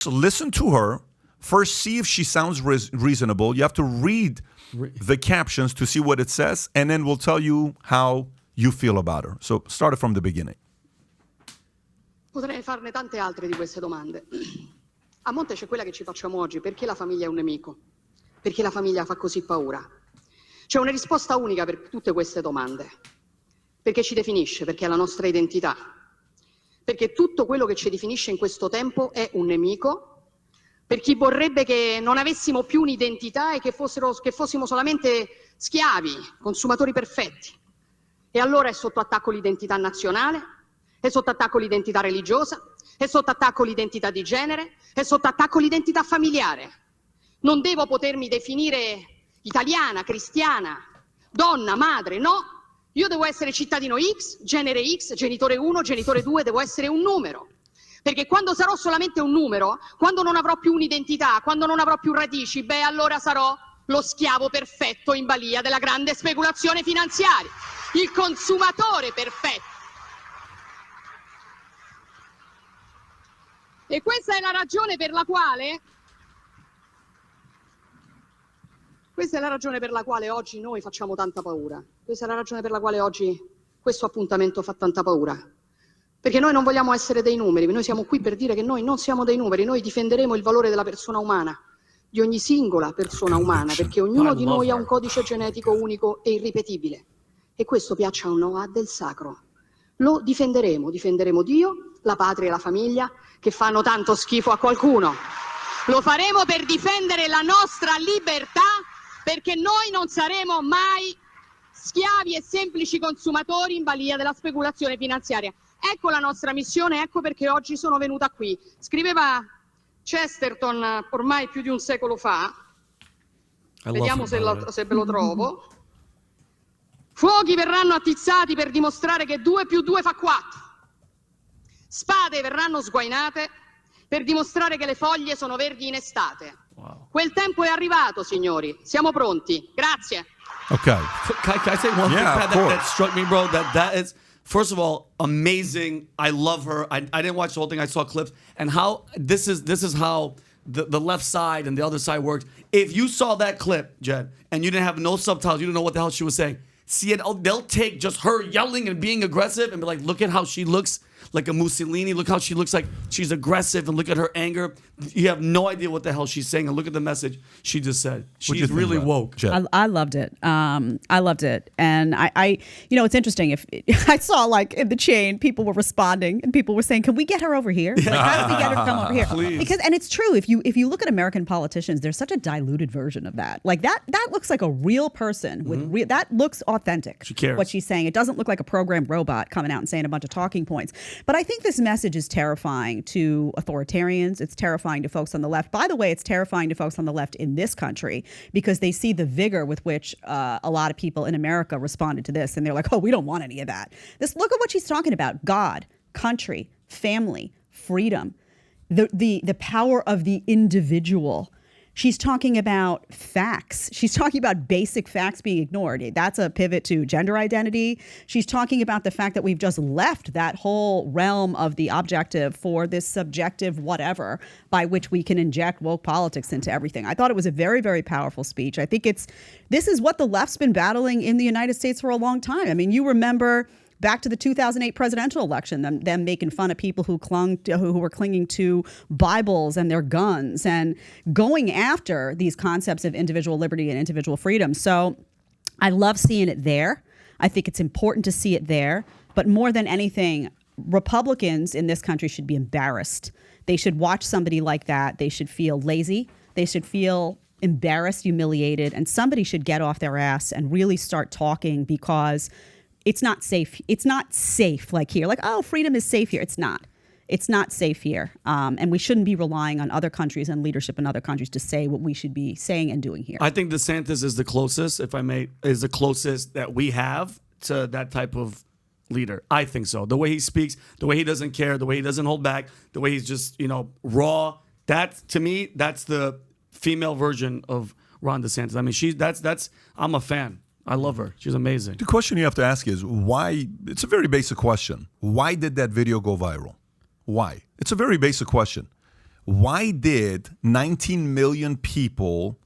So listen to her. First, see if she sounds reasonable. You have to read the captions to see what it says, and then we'll tell you how you feel about her. So start it from the beginning. Potrei farne tante altre di queste domande. A monte c'è quella che ci facciamo oggi. Perché la famiglia è un nemico? Perché la famiglia fa così paura? C'è una risposta unica per tutte queste domande. Perché ci definisce, perché è la nostra identità. Perché tutto quello che ci definisce in questo tempo è un nemico. Per chi vorrebbe che non avessimo più un'identità e che fossimo solamente schiavi, consumatori perfetti. E allora è sotto attacco l'identità nazionale, è sotto attacco l'identità religiosa, è sotto attacco l'identità di genere, è sotto attacco l'identità familiare. Non devo potermi definire italiana, cristiana, donna, madre, no. Io devo essere cittadino X, genere X, genitore 1, genitore 2, devo essere un numero. Perché quando sarò solamente un numero, quando non avrò più un'identità, quando non avrò più radici, beh, allora sarò lo schiavo perfetto in balia della grande speculazione finanziaria, il consumatore perfetto. E questa è la ragione per la quale oggi noi facciamo tanta paura. Questa è la ragione per la quale oggi questo appuntamento fa tanta paura. Perché noi non vogliamo essere dei numeri, noi siamo qui per dire che noi non siamo dei numeri, noi difenderemo il valore della persona umana, di ogni singola persona umana, perché ognuno di noi ha un codice genetico unico e irripetibile. E questo, piaccia o no, ha del sacro. Lo difenderemo Dio, la patria e la famiglia, che fanno tanto schifo a qualcuno. Lo faremo per difendere la nostra libertà, perché noi non saremo mai schiavi e semplici consumatori in balia della speculazione finanziaria. Ecco la nostra missione, ecco perché oggi sono venuta qui. Scriveva Chesterton ormai più di un secolo fa, vediamo se ve lo trovo. Fuochi verranno attizzati per dimostrare che 2 più 2 fa 4. Spade verranno sguainate per dimostrare che le foglie sono verdi in estate. Wow. Quel tempo è arrivato, signori. Siamo pronti. Grazie. Okay. Can I say one thing that struck me, bro? That is, first of all, amazing. I love her. I didn't watch the whole thing. I saw clips. And how this is how the left side and the other side works. If you saw that clip, Jed, and you didn't have no subtitles, you didn't know what the hell she was saying. See it? They'll take just her yelling and being aggressive and be like, look at how she looks like a Mussolini. Look how she looks like she's aggressive, and look at her anger. You have no idea what the hell she's saying. And look at the message she just said. She's really woke. I loved it. I loved it. And I it's interesting. If I saw like in the chain, people were responding and people were saying, can we get her over here? Like, how do we get her to come over here? Please. And it's true. If you look at American politicians, there's such a diluted version of that. Like that looks like a real person with that looks authentic. She cares. What she's saying. It doesn't look like a programmed robot coming out and saying a bunch of talking points. But I think this message is terrifying to authoritarians. It's terrifying to folks on the left. By the way, it's terrifying to folks on the left in this country because they see the vigor with which a lot of people in America responded to this. And they're like, oh, we don't want any of that. Look at what she's talking about. God, country, family, freedom, the power of the individual. She's talking about facts. She's talking about basic facts being ignored. That's a pivot to gender identity. She's talking about the fact that we've just left that whole realm of the objective for this subjective whatever by which we can inject woke politics into everything. I thought it was a very, very powerful speech. I think this is what the left's been battling in the United States for a long time. I mean, you remember back to the 2008 presidential election, them making fun of people who were clinging to Bibles and their guns and going after these concepts of individual liberty and individual freedom. So I love seeing it there. I think it's important to see it there. But more than anything, Republicans in this country should be embarrassed. They should watch somebody like that. They should feel lazy. They should feel embarrassed, humiliated, and somebody should get off their ass and really start talking because it's not safe. It's not safe like here. Like, oh, freedom is safe here. It's not. It's not safe here. And we shouldn't be relying on other countries and leadership in other countries to say what we should be saying and doing here. I think DeSantis is the closest, if I may, is the closest that we have to that type of leader. I think so. The way he speaks, the way he doesn't care, the way he doesn't hold back, the way he's just, raw. That, to me, that's the female version of Ron DeSantis. I mean, I'm a fan. I love her. She's amazing. The question you have to ask is why? It's a very basic question. Why did that video go viral? Why? It's a very basic question. why did 19 million people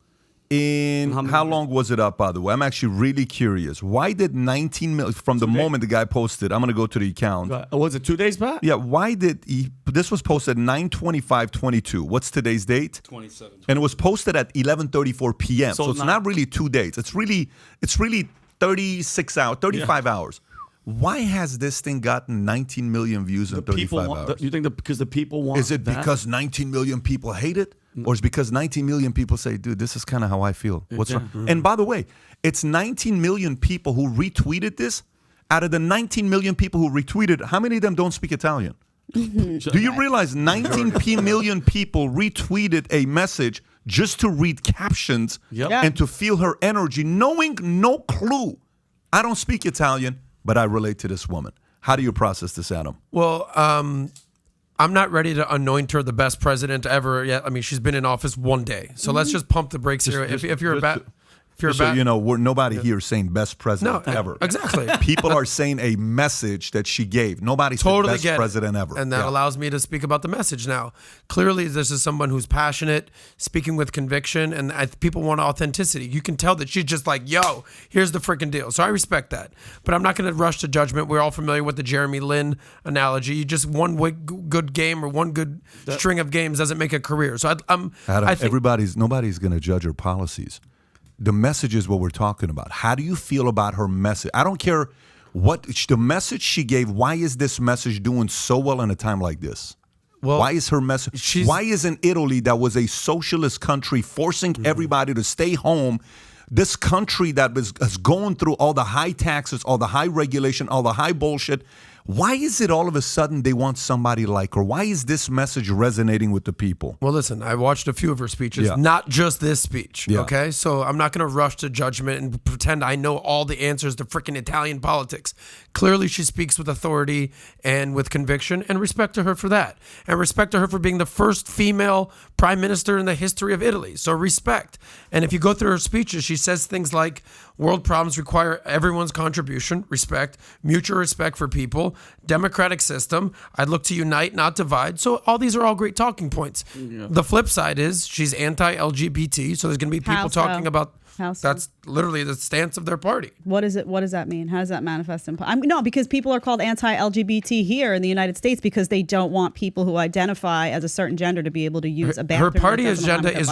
in how long was it up, by the way? I'm actually really curious. Why did 19 million from the moment the guy posted? I'm going to go to the account. Was it 2 days back? Yeah, why did he? This was posted 9/25/22. What's today's date? 27. And it was posted at 11:34 p.m. So it's not really 2 days. It's really 36 hours, 35 hours. Why has this thing gotten 19 million views in 35 hours? You think because the people want Is it because 19 million people hate it? Or is it because 19 million people say, dude, this is kind of how I feel? What's wrong? And by the way, it's 19 million people who retweeted this. Out of the 19 million people who retweeted, how many of them don't speak Italian? Do you realize 19 million people retweeted a message just to read captions and to feel her energy, knowing no clue? I don't speak Italian, but I relate to this woman. How do you process this, Adam? Well, I'm not ready to anoint her the best president ever yet. I mean, she's been in office 1 day. So let's just pump the brakes here. If you're a bad... nobody here is saying best president ever. Exactly. People are saying a message that she gave. Nobody said best president ever. And that allows me to speak about the message now. Clearly, this is someone who's passionate, speaking with conviction, and people want authenticity. You can tell that she's just like, yo, here's the freaking deal. So I respect that. But I'm not going to rush to judgment. We're all familiar with the Jeremy Lin analogy. You just one good game or one good string of games doesn't make a career. So I think nobody's going to judge her policies. The message is what we're talking about. How do you feel about her message? I don't care what the message she gave. Why is this message doing so well in a time like this? Well, why is her message? Why isn't Italy, that was a socialist country, forcing everybody to stay home? This country that is going through all the high taxes, all the high regulation, all the high bullshit. Why is it all of a sudden they want somebody like her? Why is this message resonating with the people? Well, listen, I watched a few of her speeches, not just this speech, okay? So I'm not going to rush to judgment and pretend I know all the answers to freaking Italian politics. Clearly, she speaks with authority and with conviction, and respect to her for that. And respect to her for being the first female prime minister in the history of Italy. So respect. And if you go through her speeches, she says things like, world problems require everyone's contribution, respect, mutual respect for people, democratic system. I'd look to unite, not divide. So all these are all great talking points. Yeah. The flip side is she's anti-LGBT. So there's going to be people talking about that's literally the stance of their party. What is it? What does that mean? How does that manifest in? No, because people are called anti-LGBT here in the United States because they don't want people who identify as a certain gender to be able to use a bathroom. Her party agenda is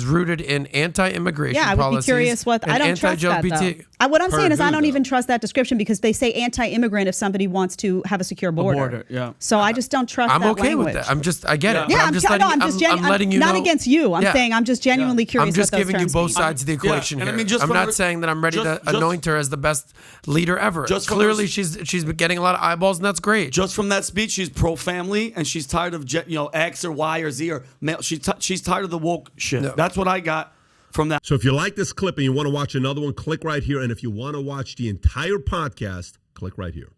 rooted in anti-immigration policies. Yeah, I would be curious what I don't trust that though. What I'm saying is I don't even trust that description because they say anti-immigrant if somebody wants to have a secure border. So I just don't trust that language. I'm okay with that. I get it. Yeah, I'm letting you know. Not against you. I'm saying I'm just genuinely curious. I'm just giving you both sides of the equation here. I'm not saying that I'm ready to anoint her as the best leader ever. Clearly, she's been getting a lot of eyeballs, and that's great. Just from that speech, she's pro-family, and she's tired of X or Y or Z or male. She's tired of the woke shit. No. That's what I got from that. So if you like this clip and you want to watch another one, click right here. And if you want to watch the entire podcast, click right here.